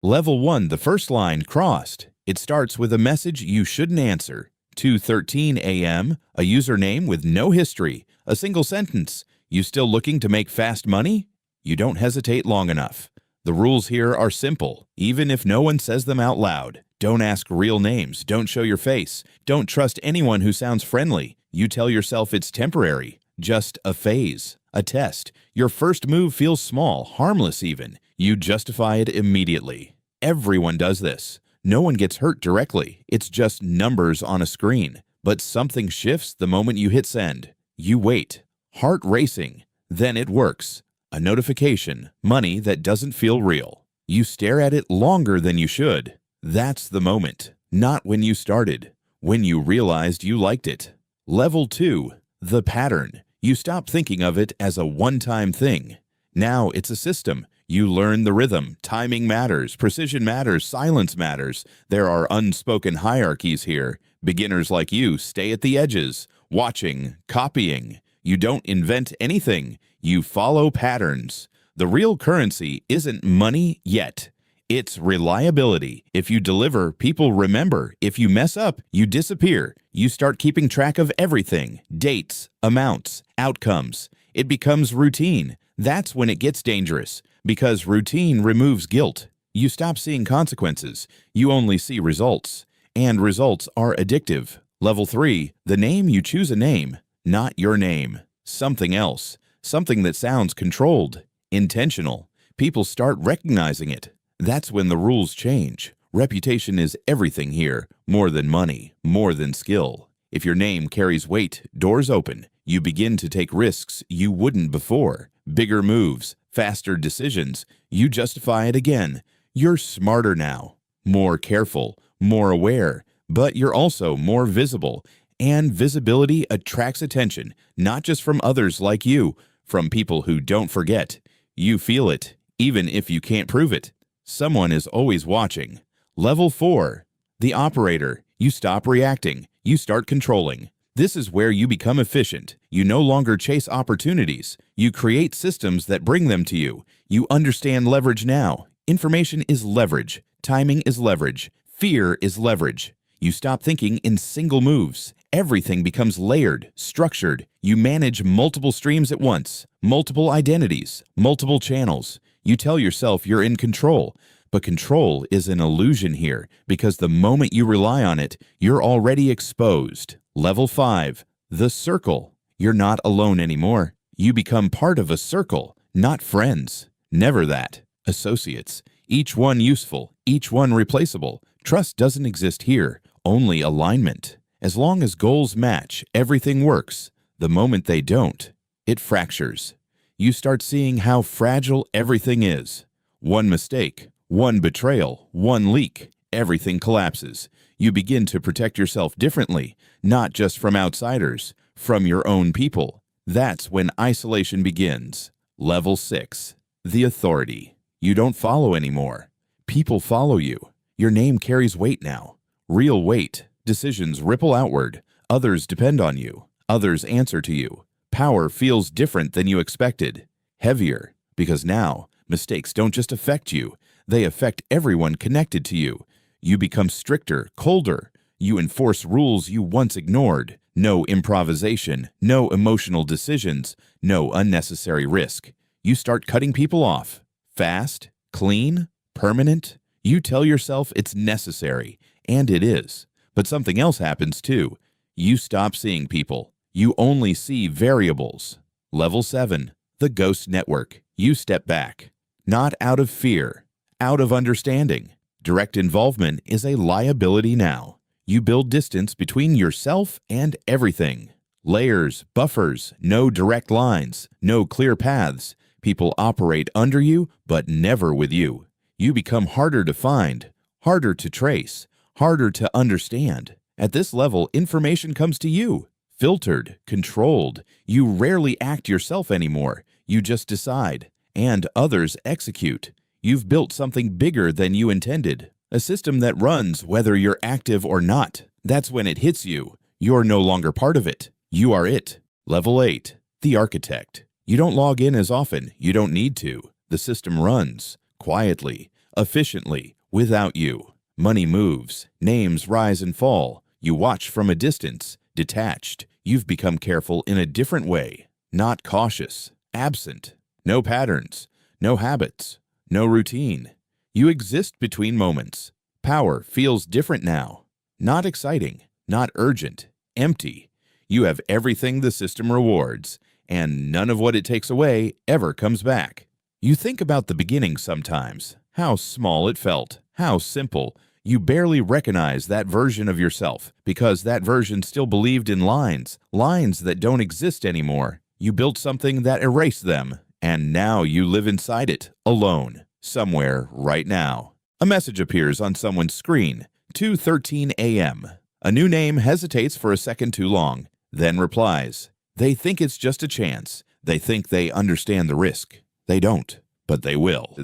Level 1, the first line crossed. It starts with a message you shouldn't answer. 2:13 a.m., a username with no history, a single sentence. You still looking to make fast money? You don't hesitate long enough. The rules here are simple, even if no one says them out loud. Don't ask real names, don't show your face, don't trust anyone who sounds friendly. You tell yourself it's temporary, just a phase, a test. Your first move feels small, harmless even. You justify it immediately. Everyone does this. No one gets hurt directly. It's just numbers on a screen. But something shifts the moment you hit send. You wait, heart racing. Then it works. A notification, money that doesn't feel real. You stare at it longer than you should. That's the moment. Not when you started. When you realized you liked it. Level 2, the pattern. You stop thinking of it as a one-time thing. Now it's a system. You learn the rhythm. Timing matters, precision matters, silence matters. There are unspoken hierarchies here. Beginners like you stay at the edges, watching, copying. You don't invent anything. You follow patterns. The real currency isn't money yet. It's reliability. If you deliver, people remember. If you mess up, you disappear. You start keeping track of everything. Dates, amounts, outcomes. It becomes routine. That's when it gets dangerous. Because routine removes guilt. You stop seeing consequences. You only see results. And results are addictive. Level 3, the name you choose a name. Not your name. Something else. Something that sounds controlled. Intentional. People start recognizing it. That's when the rules change. Reputation is everything here. More than money. More than skill. If your name carries weight, doors open. You begin to take risks you wouldn't before. Bigger moves. Faster decisions. You justify it again. You're smarter now. More careful. More aware. But you're also more visible. And visibility attracts attention, not just from others like you, from people who don't forget. You feel it, even if you can't prove it. Someone is always watching. Level 4, the operator. You stop reacting. You start controlling. This is where you become efficient. You no longer chase opportunities. You create systems that bring them to you. You understand leverage now. Information is leverage. Timing is leverage. Fear is leverage. You stop thinking in single moves. Everything becomes layered, structured. You manage multiple streams at once, multiple identities, multiple channels. You tell yourself you're in control, but control is an illusion here because the moment you rely on it, you're already exposed. Level 5, the circle. You're not alone anymore. You become part of a circle, not friends. Never that. Associates. Each one useful, each one replaceable. Trust doesn't exist here, only alignment. As long as goals match, everything works. The moment they don't, it fractures. You start seeing how fragile everything is. One mistake, one betrayal, one leak, everything collapses. You begin to protect yourself differently, not just from outsiders, from your own people. That's when isolation begins. Level 6, the authority. You don't follow anymore. People follow you. Your name carries weight now. Real weight. Decisions ripple outward. Others depend on you. Others answer to you. Power feels different than you expected. Heavier, because now mistakes don't just affect you. They affect everyone connected to you. You become stricter, colder. You enforce rules you once ignored. No improvisation, no emotional decisions, no unnecessary risk. You start cutting people off. Fast, clean, permanent. You tell yourself it's necessary, and it is. But something else happens too. You stop seeing people. You only see variables. Level 7, the ghost network. You step back. Not out of fear, out of understanding. Direct involvement is a liability now. You build distance between yourself and everything. Layers, buffers, no direct lines, no clear paths. People operate under you, but never with you. You become harder to find, harder to trace, harder to understand. At this level, information comes to you, filtered, controlled. You rarely act yourself anymore. You just decide, and others execute. You've built something bigger than you intended, a system that runs whether you're active or not. That's when it hits you. You're no longer part of it. You are it. Level 8, the architect. You don't log in as often. You don't need to. The system runs quietly, efficiently, without you. Money moves, names rise and fall. You watch from a distance, detached. You've become careful in a different way, not cautious, absent. No patterns, no habits, no routine. You exist between moments. Power feels different now. Not exciting, not urgent, empty. You have everything the system rewards, and none of what it takes away ever comes back. You think about the beginning sometimes, how small it felt, how simple. You barely recognize that version of yourself because that version still believed in lines that don't exist anymore. You built something that erased them, and now you live inside it, alone, somewhere right now. A message appears on someone's screen, 2:13 a.m. A new name hesitates for a second too long, then replies. They think it's just a chance. They think they understand the risk. They don't, but they will.